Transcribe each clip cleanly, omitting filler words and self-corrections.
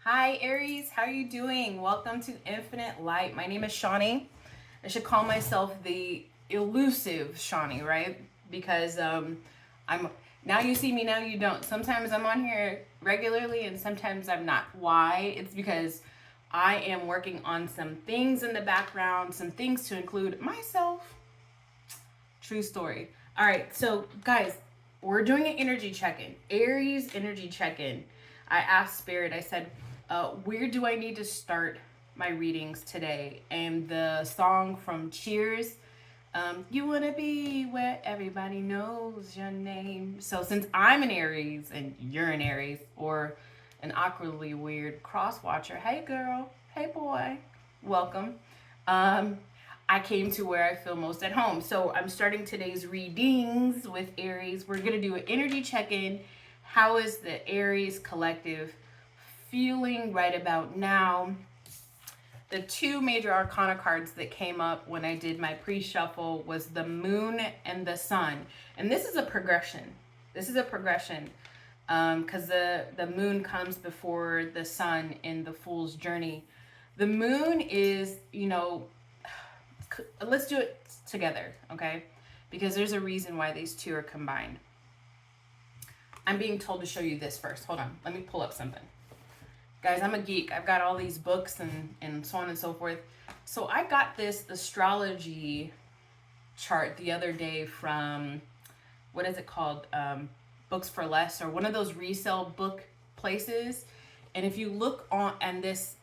Hi Aries, how are you doing? Welcome to Infinite Light. My name is Shawnee. I should call myself the elusive Shawnee, right? Because I'm now you see me, now you don't. Sometimes I'm on here regularly and sometimes I'm not. Why? It's because I am working on some things in the background, some things to include myself. True story. All right, so guys, we're doing an energy check-in, Aries energy check-in. I asked Spirit, I said, where do I need to start my readings today? And the song from Cheers, you want to be where everybody knows your name. So since I'm an Aries and you're an Aries, or an awkwardly weird cross watcher, hey girl, hey boy, welcome. Um, I came to where I feel most at home. So I'm starting today's readings with Aries. We're going to do an energy check-in. How is the Aries collective feeling right about now? The two major arcana cards that came up when I did my pre-shuffle was the moon and the sun. And this is a progression. This is a progression because the moon comes before the sun in the fool's journey. The moon is, let's do it together, okay? Because there's a reason why these two are combined. I'm being told to show you this first. Hold on. Let me pull up something. Guys, I'm a geek. I've got all these books and so on and so forth. So I got this astrology chart the other day from, what is it called? Books for Less, or one of those resale book places. And if you look on and this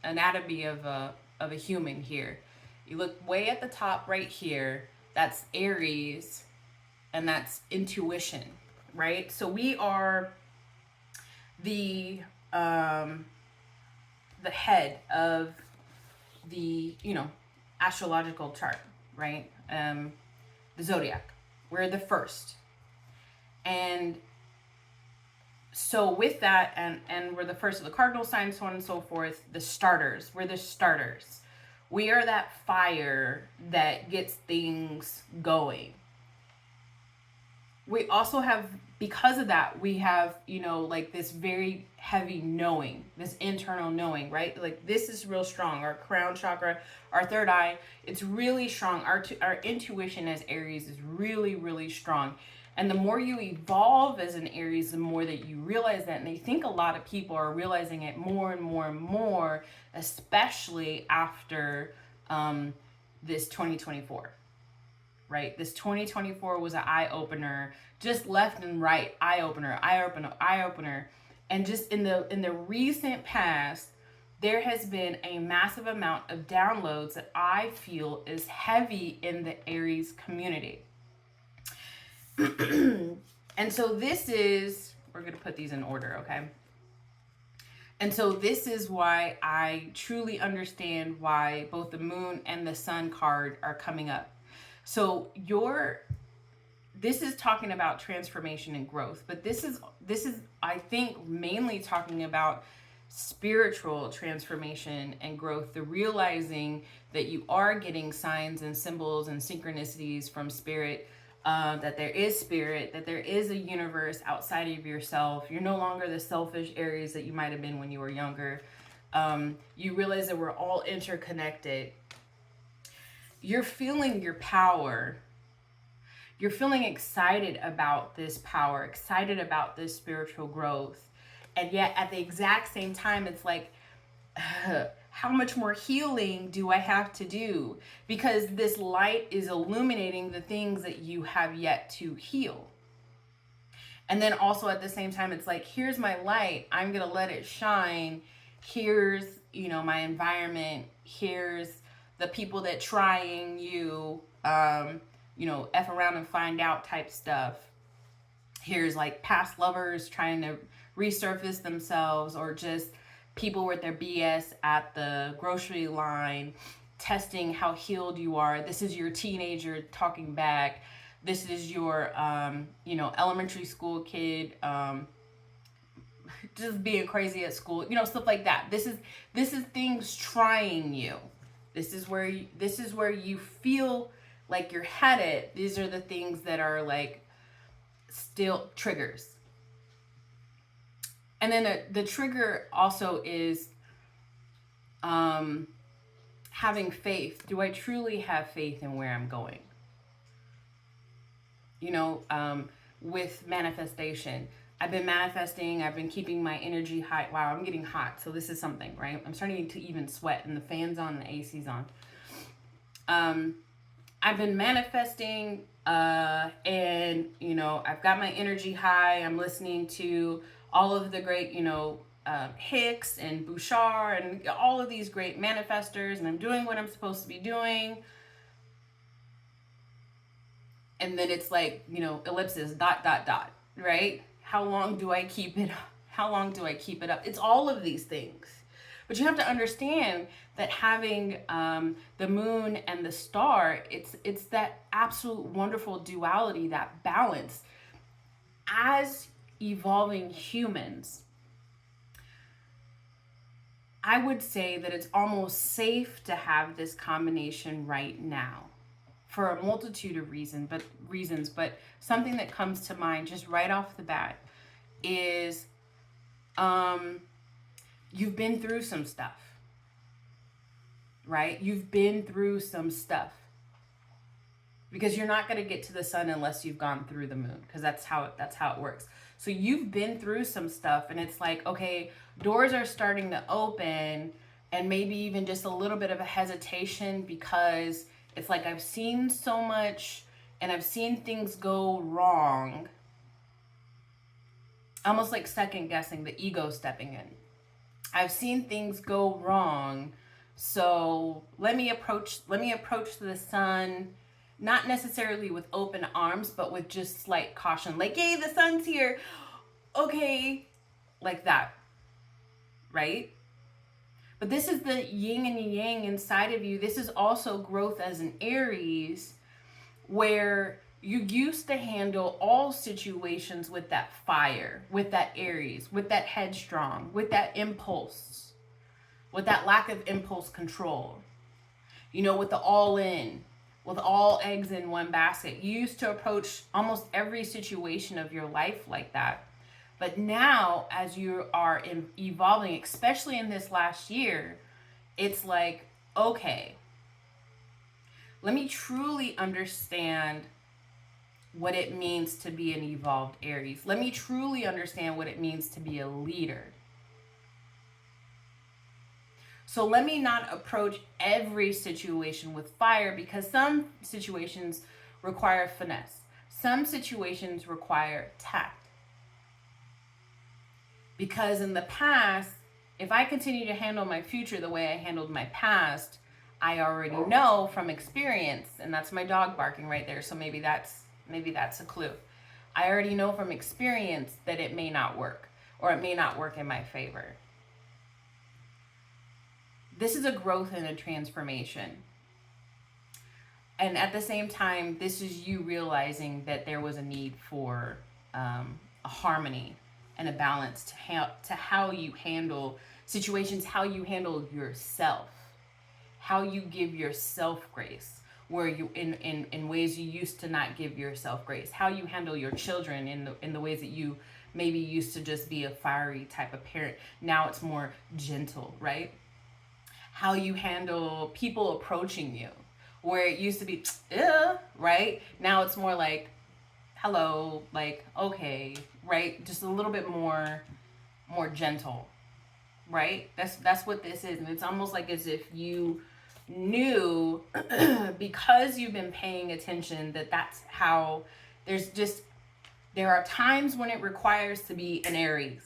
anatomy of a human here, you look way at the top right here, that's Aries, and that's intuition, right? So we are the head of the astrological chart, right? The zodiac. We're the first, and so with that, and we're the first of the cardinal signs, so on and so forth. The starters. We're the starters. We are that fire that gets things going. We also have, because of that, we have, like this very heavy knowing, this internal knowing, right? Like this is real strong. Our crown chakra, our third eye, it's really strong. Our intuition as Aries is really, really strong. And the more you evolve as an Aries, the more that you realize that. And I think a lot of people are realizing it more and more and more, especially after this 2024. Right? This 2024 was an eye opener, just left and right, eye opener, eye opener, eye opener. And just in the recent past, there has been a massive amount of downloads that I feel is heavy in the Aries community. And so this is, we're going to put these in order, okay? And so this is why I truly understand why both the moon and the sun card are coming up. So this is talking about transformation and growth, but this is I think mainly talking about spiritual transformation and growth, the realizing that you are getting signs and symbols and synchronicities from spirit, that there is a universe outside of yourself. You're no longer the selfish Aries that you might have been when you were younger. You realize that we're all interconnected. You're feeling your power. You're feeling excited about this power, excited about this spiritual growth. And yet at the exact same time, it's like, how much more healing do I have to do? Because this light is illuminating the things that you have yet to heal. And then also at the same time, it's like, here's my light. I'm going to let it shine. Here's, my environment. Here's the people that trying you, F around and find out type stuff. Here's like past lovers trying to resurface themselves, or just people with their BS at the grocery line, testing how healed you are. This is your teenager talking back. This is your, elementary school kid, just being crazy at school, stuff like that. This is things trying you. This is where you feel like you're headed. These are the things that are like still triggers. And then the trigger also is having faith. Do I truly have faith in where I'm going? You know, with manifestation. I've been manifesting. I've been keeping my energy high. Wow, I'm getting hot. So this is something, right? I'm starting to even sweat, and the fan's on, the AC's on. I've been manifesting, and you know, I've got my energy high. I'm listening to all of the great, you know, Hicks and Bouchard and all of these great manifestors, and I'm doing what I'm supposed to be doing. And then it's like, you know, ellipses, dot, dot, dot, right? How long do I keep it? How long do I keep it up? It's all of these things. But you have to understand that having the moon and the star, it's that absolute wonderful duality, that balance. As evolving humans, I would say that it's almost safe to have this combination right now for a multitude of reasons, but something that comes to mind just right off the bat is you've been through some stuff, right? You've been through some stuff, because you're not going to get to the sun unless you've gone through the moon, because that's how it works. So you've been through some stuff, and it's like, okay, doors are starting to open, and maybe even just a little bit of a hesitation, because it's like I've seen so much and I've seen things go wrong. Almost like second guessing, the ego stepping in. I've seen things go wrong. So let me approach the sun, not necessarily with open arms, but with just slight caution. Like, hey, the sun's here. Okay. Like that. Right? But this is the yin and yang inside of you. This is also growth as an Aries, where you used to handle all situations with that fire, with that Aries, with that headstrong, with that impulse, with that lack of impulse control, you know, with the all in, with all eggs in one basket. You used to approach almost every situation of your life like that. But now, as you are evolving, especially in this last year, it's like, okay, let me truly understand what it means to be an evolved Aries. Let me truly understand what it means to be a leader. So let me not approach every situation with fire, because some situations require finesse. Some situations require tact. Because in the past, if I continue to handle my future the way I handled my past, I already know from experience, and that's my dog barking right there, so maybe that's a clue. I already know from experience that it may not work, or it may not work in my favor. This is a growth and a transformation. And at the same time, this is you realizing that there was a need for a harmony and a balance to how you handle situations, how you handle yourself, how you give yourself grace, where you in ways you used to not give yourself grace, how you handle your children in the ways that you maybe used to just be a fiery type of parent. Now it's more gentle, right? How you handle people approaching you, where it used to be, right? Now it's more like, hello, like, okay, right? Just a little bit more gentle, right? That's what this is. And it's almost like as if you knew, because you've been paying attention, that's how there are times when it requires to be an Aries.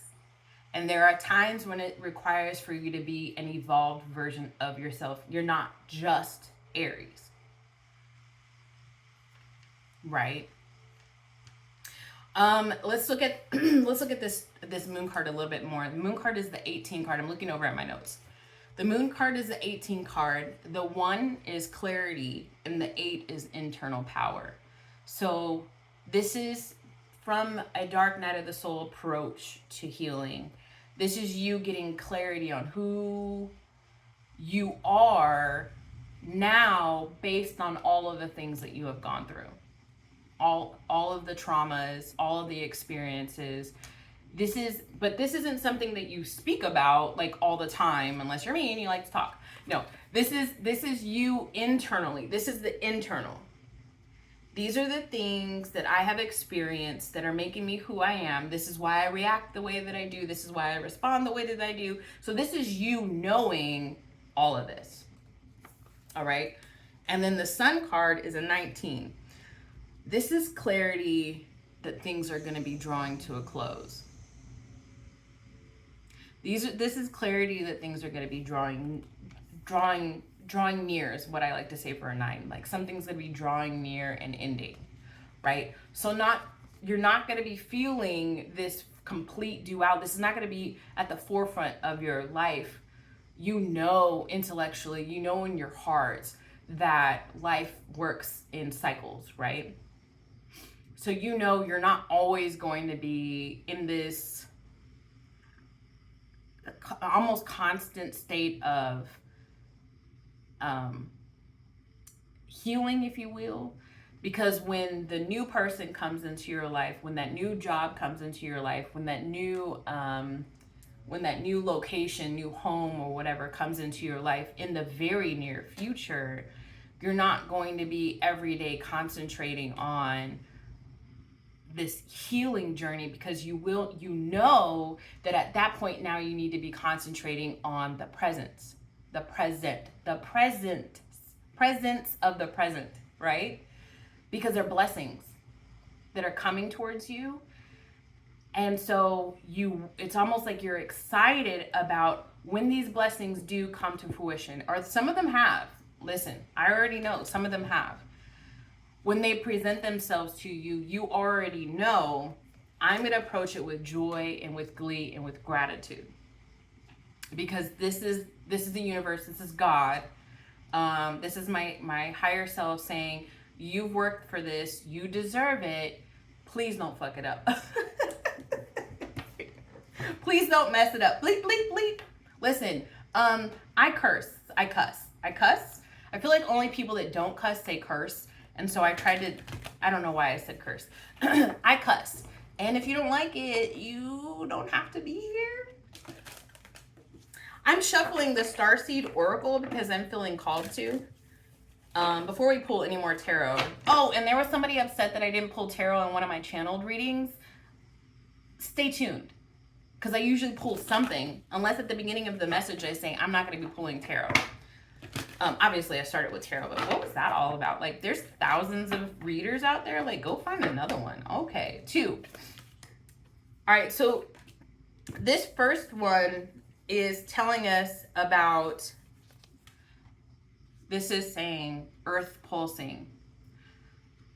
And there are times when it requires for you to be an evolved version of yourself. You're not just Aries. Right? Let's look at this moon card a little bit more. The moon card is the 18 card. I'm looking over at my notes. The moon card is the 18 card. The 1 is clarity, and the 8 is internal power. So this is from a dark night of the soul approach to healing. This is you getting clarity on who you are now based on all of the things that you have gone through. All of the traumas, all of the experiences. But this isn't something that you speak about like all the time, unless you're me and you like to talk. No, this is you internally. This is the internal. These are the things that I have experienced that are making me who I am. This is why I react the way that I do. This is why I respond the way that I do. So this is you knowing all of this. All right. And then the Sun card is a 19. This is clarity that things are going to be drawing to a close. This is clarity that things are going to be drawing near is what I like to say for a 9. Like something's going to be drawing near and ending, right? So you're not going to be feeling this complete duality. This is not going to be at the forefront of your life. You know, intellectually, you know in your heart that life works in cycles, right? So you know you're not always going to be in this almost constant state of healing, if you will, because when the new person comes into your life, when that new job comes into your life, when that new location, new home or whatever comes into your life in the very near future, you're not going to be every day concentrating on this healing journey, because you know that at that point now you need to be concentrating on the presence of the present, right? Because they're blessings that are coming towards you. And so it's almost like you're excited about when these blessings do come to fruition, or some of them have. Listen, I already know some of them have. When they present themselves to you, you already know I'm going to approach it with joy and with glee and with gratitude. Because this is the universe, this is God. This is my higher self saying, you've worked for this, you deserve it. Please don't fuck it up. Please don't mess it up. Bleep, bleep, bleep. Listen, I cuss. I feel like only people that don't cuss say curse. And so I don't know why I said curse. I cuss. And if you don't like it, you don't have to be here. I'm shuffling the Starseed Oracle because I'm feeling called to. Before we pull any more tarot. Oh, and there was somebody upset that I didn't pull tarot in one of my channeled readings. Stay tuned, because I usually pull something, unless at the beginning of the message I say I'm not going to be pulling tarot. Obviously I started with tarot, but what was that all about? Like, there's thousands of readers out there. Like, go find another one. Okay, 2. All right, so this first one is telling us about, this is saying earth pulsing.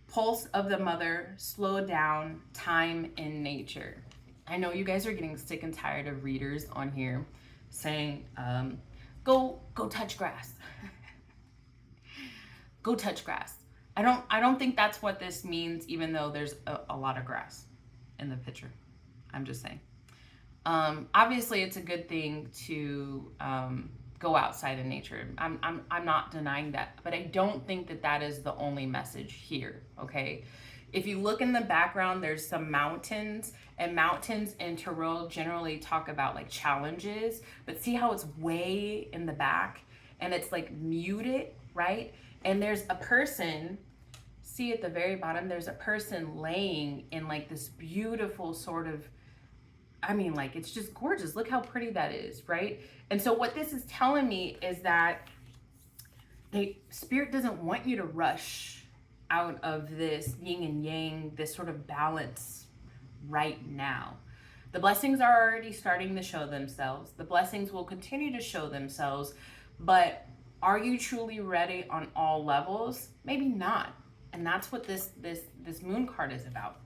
Pulse of the mother, slow down, time in nature. I know you guys are getting sick and tired of readers on here saying, go touch grass. Go touch grass. I don't think that's what this means, even though there's a lot of grass in the picture. I'm just saying. Obviously it's a good thing to go outside in nature. I'm not denying that, but I don't think that is the only message here, okay? If you look in the background, there's some mountains, and mountains in tarot generally talk about like challenges, but see how it's way in the back and it's like muted, right? And there's a person, see at the very bottom, there's a person laying in like this beautiful sort of, I mean, like, it's just gorgeous. Look how pretty that is, right? And so what this is telling me is that Spirit doesn't want you to rush out of this yin and yang, this sort of balance right now. The blessings are already starting to show themselves. The blessings will continue to show themselves, but are you truly ready on all levels? Maybe not. And that's what this moon card is about.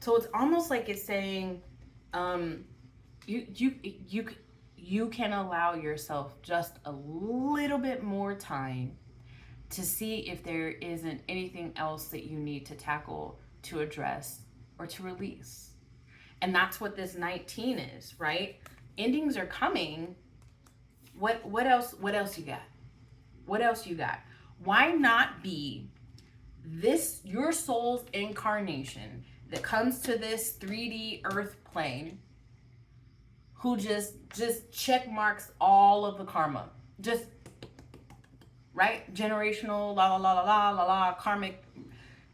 So it's almost like it's saying, you can allow yourself just a little bit more time to see if there isn't anything else that you need to tackle, to address, or to release. And that's what this 19 is, right? Endings are coming. What else you got? What else you got? Why not be this, your soul's incarnation that comes to this 3D earth plane, who just check marks all of the karma. Just, right? Generational, la la la la la la la, karmic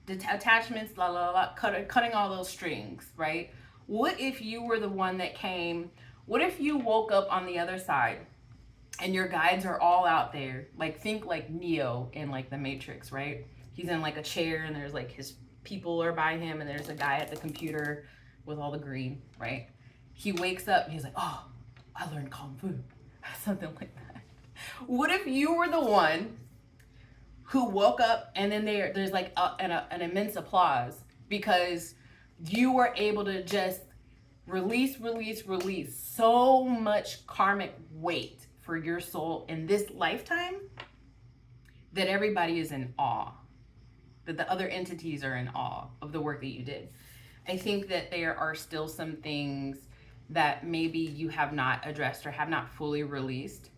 attachments, la la la, cutting all those strings, right? What if you were the one that came? What if you woke up on the other side and your guides are all out there? Like, think like Neo in like the Matrix, right? He's in like a chair and there's like his people are by him and there's a guy at the computer with all the green, right? He wakes up and he's like, oh, I learned Kung Fu. Something like that. What if you were the one who woke up and then there's like an immense applause because you were able to just release so much karmic weight for your soul in this lifetime that everybody is in awe, that the other entities are in awe of the work that you did. I think that there are still some things that maybe you have not addressed or have not fully released.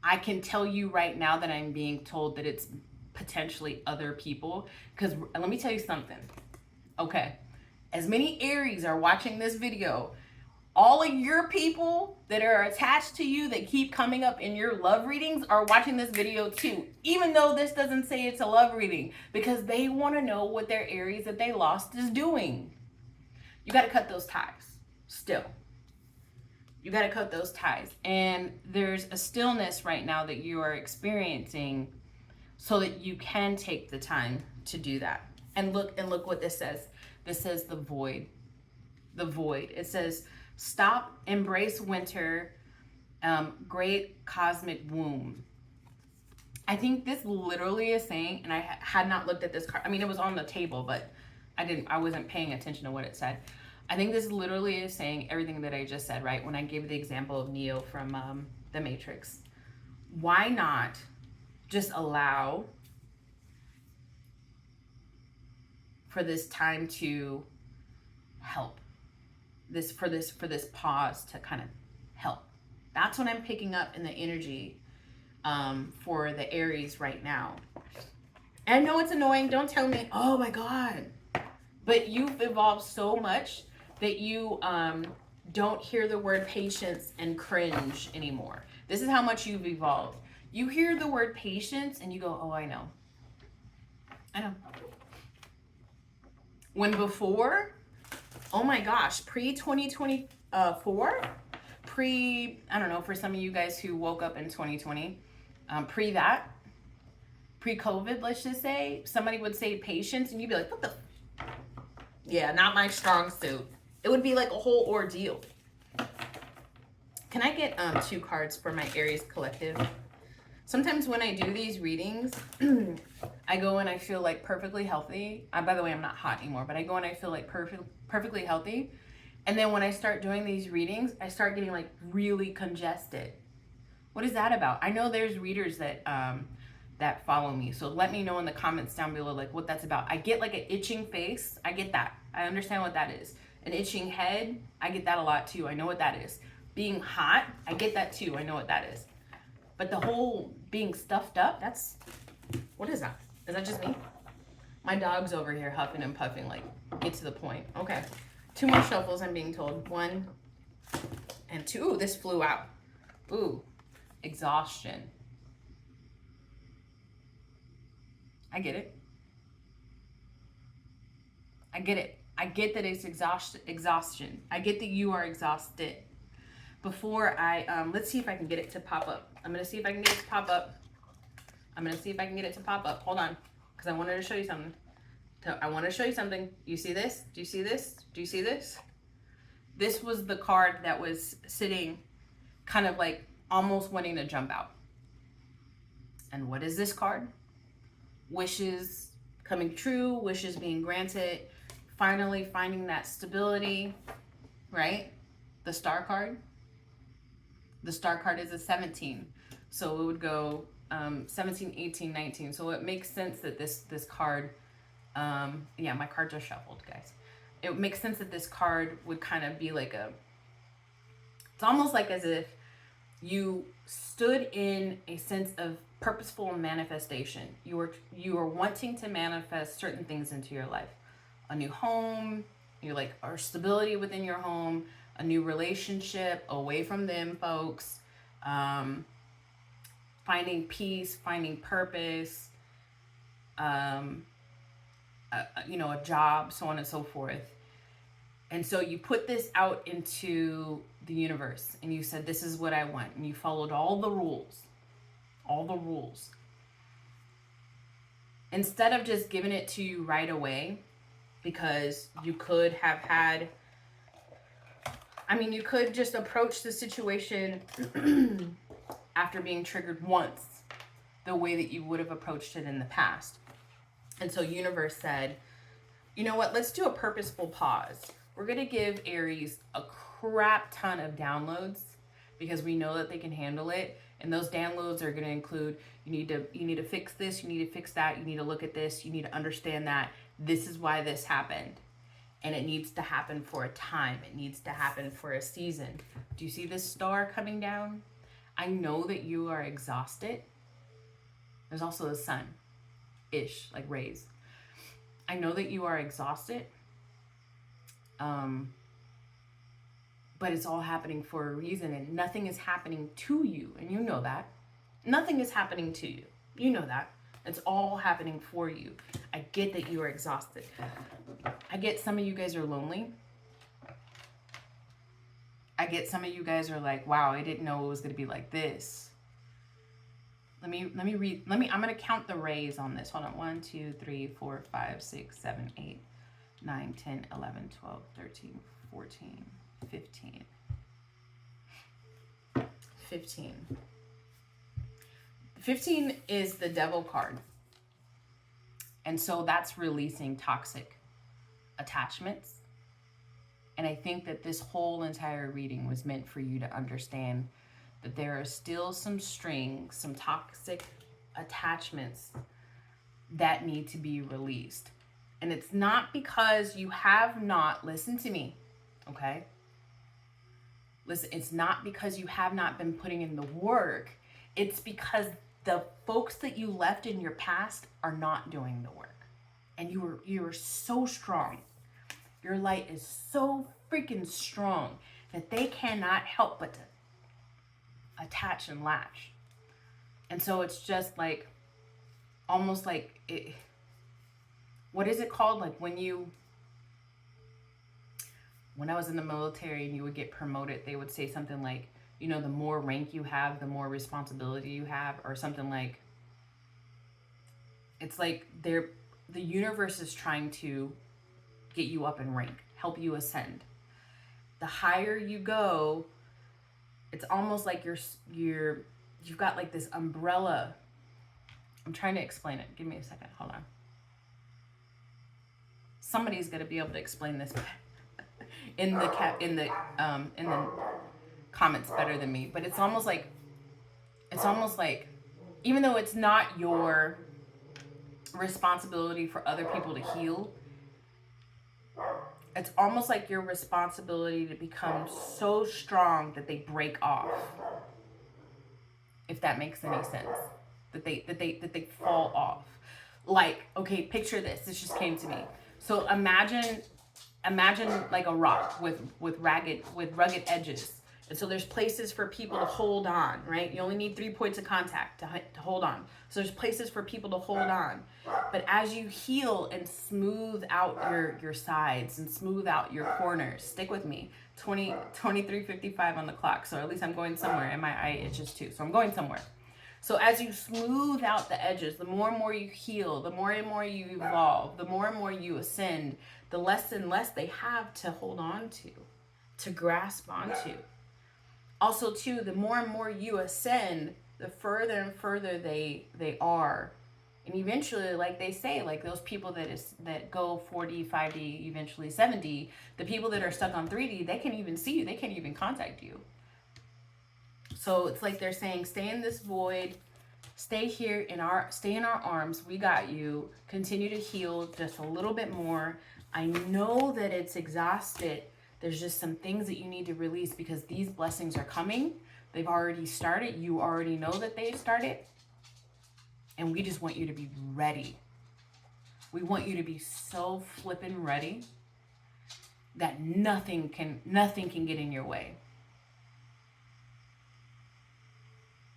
I can tell you right now that I'm being told that it's potentially other people, because let me tell you something. Okay, as many Aries are watching this video, all of your people that are attached to you that keep coming up in your love readings are watching this video too, even though this doesn't say it's a love reading, because they want to know what their Aries that they lost is doing. You got to cut those ties still. You got to cut those ties. And there's a stillness right now that you are experiencing so that you can take the time to do that. And look what this says. This says the void. The void. It says, stop, embrace winter, great cosmic womb. I think this literally is saying, and I had not looked at this card. I mean, it was on the table, but I wasn't paying attention to what it said. I think this literally is saying everything that I just said, right? When I gave the example of Neo from the Matrix. Why not just allow for this time to help? For this pause to kind of help. That's what I'm picking up in the energy for the Aries right now. And I know it's annoying. Don't tell me, oh my God. But you've evolved so much that you don't hear the word patience and cringe anymore. This is how much you've evolved. You hear the word patience and you go, oh, I know. I know. When before, oh my gosh, pre-2024, I don't know, for some of you guys who woke up in 2020, pre-COVID, let's just say, somebody would say patience and you'd be like, what the? Yeah, not my strong suit. It would be like a whole ordeal. Can I get 2 cards for my Aries collective? Sometimes when I do these readings, I go and I feel like perfectly healthy. By the way, I'm not hot anymore, but I go and I feel like perfectly healthy. And then when I start doing these readings, I start getting like really congested. What is that about? I know there's readers that that follow me. So let me know in the comments down below like what that's about. I get like an itching face. I get that. I understand what that is. An itching head. I get that a lot too. I know what that is. Being hot. I get that too. I know what that is. But the whole being stuffed up, that's, what is that? Is that just me? My dog's over here huffing and puffing, like, get to the point. Okay. 2 more shuffles, I'm being told. 1 and 2. Ooh, this flew out. Ooh, exhaustion. I get it. I get it. I get that it's exhaustion. I get that you are exhausted. Before let's see if I can get it to pop up. I'm going to see if I can get it to pop up. Hold on, because I wanted to show you something. I want to show you something. You see this? Do you see this? Do you see this? This was the card that was sitting kind of like almost wanting to jump out. And what is this card? Wishes coming true, wishes being granted, finally finding that stability, right? The Star card. The Star card is a 17. So it would go 17, 18, 19. So it makes sense that this card, yeah, my cards are shuffled, guys. It makes sense that this card would kind of be like it's almost like as if you stood in a sense of purposeful manifestation. You are wanting to manifest certain things into your life. A new home, or stability within your home, a new relationship, away from them folks, finding peace, finding purpose, a job, so on and so forth. And so you put this out into the universe and you said, this is what I want. And you followed all the rules. Instead of just giving it to you right away, because you could have had, you could just approach the situation after being triggered once, the way that you would have approached it in the past. And so universe said, you know what, let's do a purposeful pause. We're going to give Aries a crap ton of downloads because we know that they can handle it. And those downloads are going to include, you need to fix this, you need to fix that, you need to look at this, you need to understand that this is why this happened. And it needs to happen for a time. It needs to happen for a season. Do you see this star coming down? I know that you are exhausted. There's also the sun-ish, like rays. I know that you are exhausted. But it's all happening for a reason, and nothing is happening to you. And you know that. Nothing is happening to you. You know that. It's all happening for you. I get that you are exhausted. I get some of you guys are lonely. I get some of you guys are like, wow, I didn't know it was going to be like this. I'm going to count the rays on this. Hold on. 1, 2, 3, 4, 5, 6, 7, 8, 9, 10, 11, 12, 13, 14, 15. 15 is the devil card. And so that's releasing toxic attachments. And I think that this whole entire reading was meant for you to understand that there are still some strings, some toxic attachments that need to be released. And it's not because you have not, listen to me, okay? Listen, it's not because you have not been putting in the work. It's because the folks that you left in your past are not doing the work. And you are so strong. Your light is so freaking strong that they cannot help but to attach and latch. And so it's just like, almost like, what is it called? Like when I was in the military and you would get promoted, they would say something like, the more rank you have, the more responsibility you have, or something like, it's like the universe is trying to get you up in rank, help you ascend. The higher you go, it's almost like you've got like this umbrella. I'm trying to explain it. Give me a second. Hold on. Somebody's gonna be able to explain this in the comments better than me. But it's almost like even though it's not your responsibility for other people to heal, it's almost like your responsibility to become so strong that they break off. If that makes any sense. That they fall off. Like, okay, picture this. This just came to me. So imagine like a rock with rugged edges. And so there's places for people to hold on, right? You only need 3 points of contact to hold on. So there's places for people to hold on. But as you heal and smooth out your sides and smooth out your corners, stick with me. 23:55 on the clock. So at least I'm going somewhere. And my eye itches too. So I'm going somewhere. So as you smooth out the edges, the more and more you heal, the more and more you evolve, the more and more you ascend, the less and less they have to hold on to grasp onto. Also, too, the more and more you ascend, the further and further they are. And eventually, like they say, like those people that go 4D, 5D, eventually 7D, the people that are stuck on 3D, they can't even see you. They can't even contact you. So it's like they're saying, stay in this void, stay in our arms. We got you. Continue to heal just a little bit more. I know that it's exhausted. There's just some things that you need to release because these blessings are coming. They've already started. You already know that they've started. And we just want you to be ready. We want you to be so flippin' ready that nothing can get in your way.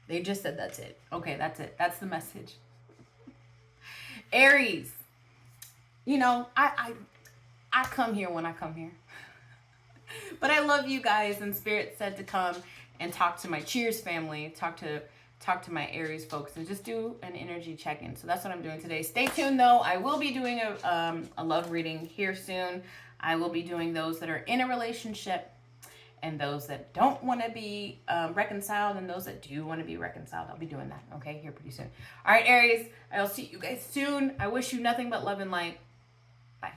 They just said that's it. Okay, that's it. That's the message. Aries, you know, I come here when I come here. But I love you guys, and Spirit said to come and talk to my Cheers family, talk to my Aries folks, and just do an energy check-in. So that's what I'm doing today. Stay tuned though. I will be doing a love reading here soon. I will be doing those that are in a relationship, and those that don't want to be reconciled, and those that do want to be reconciled. I'll be doing that, okay, here pretty soon. All right, Aries, I'll see you guys soon. I wish you nothing but love and light. Bye.